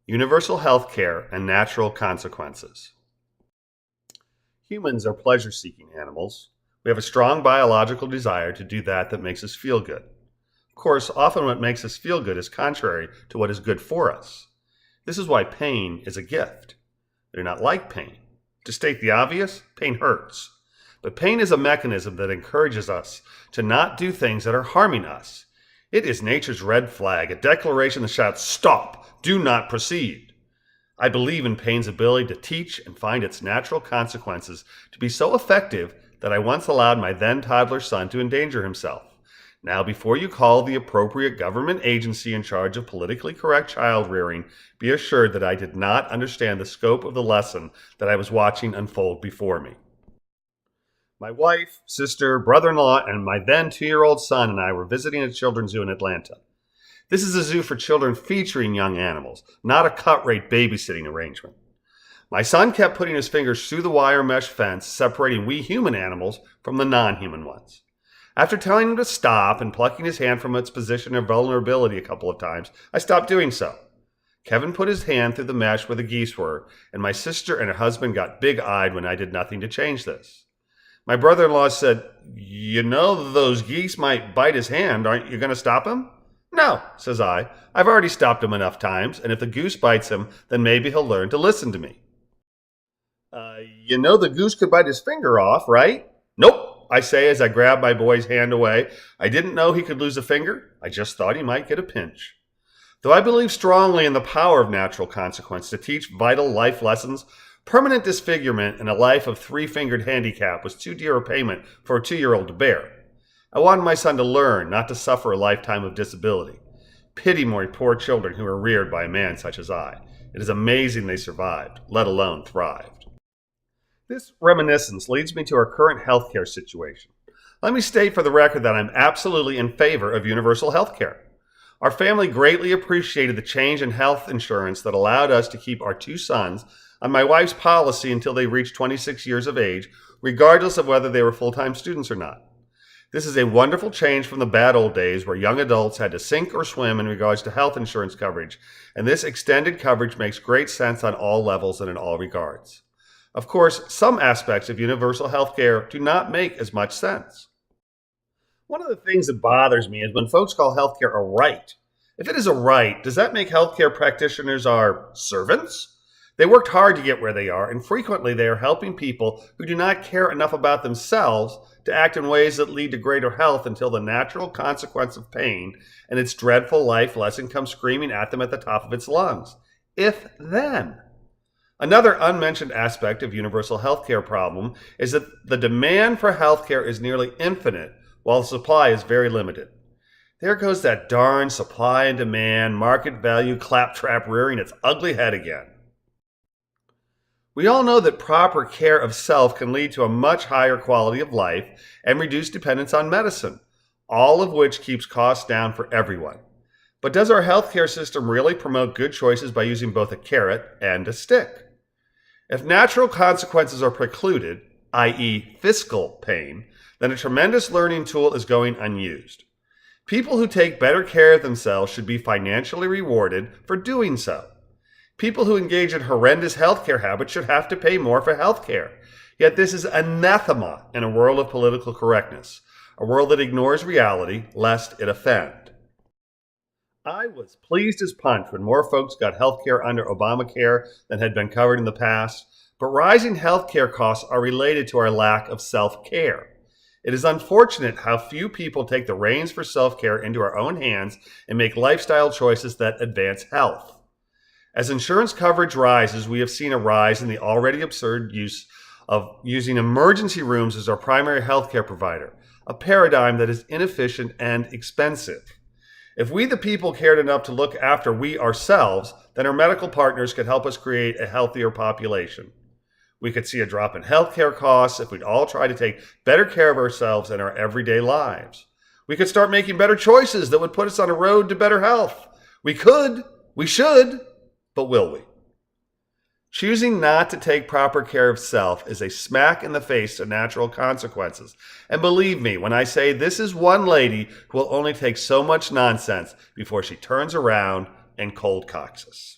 Universal health care and natural consequences. Humans are pleasure seeking animals. We have a strong biological desire to do that makes us feel good. Of course, often what makes us feel good is contrary to what is good for us. This is why pain is a gift. We do not like pain. To state the obvious, pain hurts. But pain is a mechanism that encourages us to not do things that are harming us. It is nature's red flag, a declaration that shouts, "Stop! Do not proceed!" I believe in pain's ability to teach and find its natural consequences to be so effective that I once allowed my then toddler son to endanger himself. Now, before you call the appropriate government agency in charge of politically correct child rearing, be assured that I did not understand the scope of the lesson that I was watching unfold before me. My wife, sister, brother-in-law, and my then 2-year-old son and I were visiting a children's zoo in Atlanta. This is a zoo for children featuring young animals, not a cut-rate babysitting arrangement. My son kept putting his fingers through the wire mesh fence, separating we human animals from the non-human ones. After telling him to stop and plucking his hand from its position of vulnerability a couple of times, I stopped doing so. Kevin put his hand through the mesh where the geese were, and my sister and her husband got big-eyed when I did nothing to change this. My brother-in-law said, "You know those geese might bite his hand. Aren't you going to stop him?" "No," says I. "I've already stopped him enough times, and if the goose bites him, then maybe he'll learn to listen to me." You know the goose could bite his finger off, right?" "Nope," I say as I grab my boy's hand away. "I didn't know he could lose a finger. I just thought he might get a pinch." Though I believe strongly in the power of natural consequence to teach vital life lessons, permanent disfigurement and a life of 3-fingered handicap was too dear a payment for a 2-year-old to bear. I wanted my son to learn, not to suffer a lifetime of disability. Pity my poor children who were reared by a man such as I. It is amazing they survived, let alone thrived. This reminiscence leads me to our current healthcare situation. Let me state for the record that I'm absolutely in favor of universal healthcare. Our family greatly appreciated the change in health insurance that allowed us to keep our 2 sons on my wife's policy until they reached 26 years of age, regardless of whether they were full-time students or not. This is a wonderful change from the bad old days where young adults had to sink or swim in regards to health insurance coverage, and this extended coverage makes great sense on all levels and in all regards. Of course, some aspects of universal health care do not make as much sense. One of the things that bothers me is when folks call healthcare a right. If it is a right, does that make healthcare practitioners our servants? They worked hard to get where they are, and frequently they are helping people who do not care enough about themselves to act in ways that lead to greater health until the natural consequence of pain and its dreadful life lesson comes screaming at them at the top of its lungs. If then. Another unmentioned aspect of universal healthcare problem is that the demand for healthcare is nearly infinite while the supply is very limited. There goes that darn supply and demand, market value claptrap rearing its ugly head again. We all know that proper care of self can lead to a much higher quality of life and reduce dependence on medicine, all of which keeps costs down for everyone. But does our healthcare system really promote good choices by using both a carrot and a stick? If natural consequences are precluded, i.e. fiscal pain, then a tremendous learning tool is going unused. People who take better care of themselves should be financially rewarded for doing so. People who engage in horrendous healthcare habits should have to pay more for healthcare. Yet this is anathema in a world of political correctness, a world that ignores reality lest it offend. I was pleased as punch when more folks got healthcare under Obamacare than had been covered in the past, but rising healthcare costs are related to our lack of self-care. It is unfortunate how few people take the reins for self-care into our own hands and make lifestyle choices that advance health. As insurance coverage rises, we have seen a rise in the already absurd use of using emergency rooms as our primary healthcare provider, a paradigm that is inefficient and expensive. If we the people cared enough to look after we ourselves, then our medical partners could help us create a healthier population. We could see a drop in healthcare costs if we'd all try to take better care of ourselves in our everyday lives. We could start making better choices that would put us on a road to better health. We could, we should, but will we? Choosing not to take proper care of self is a smack in the face to natural consequences. And believe me when I say this is one lady who will only take so much nonsense before she turns around and cold cocks us.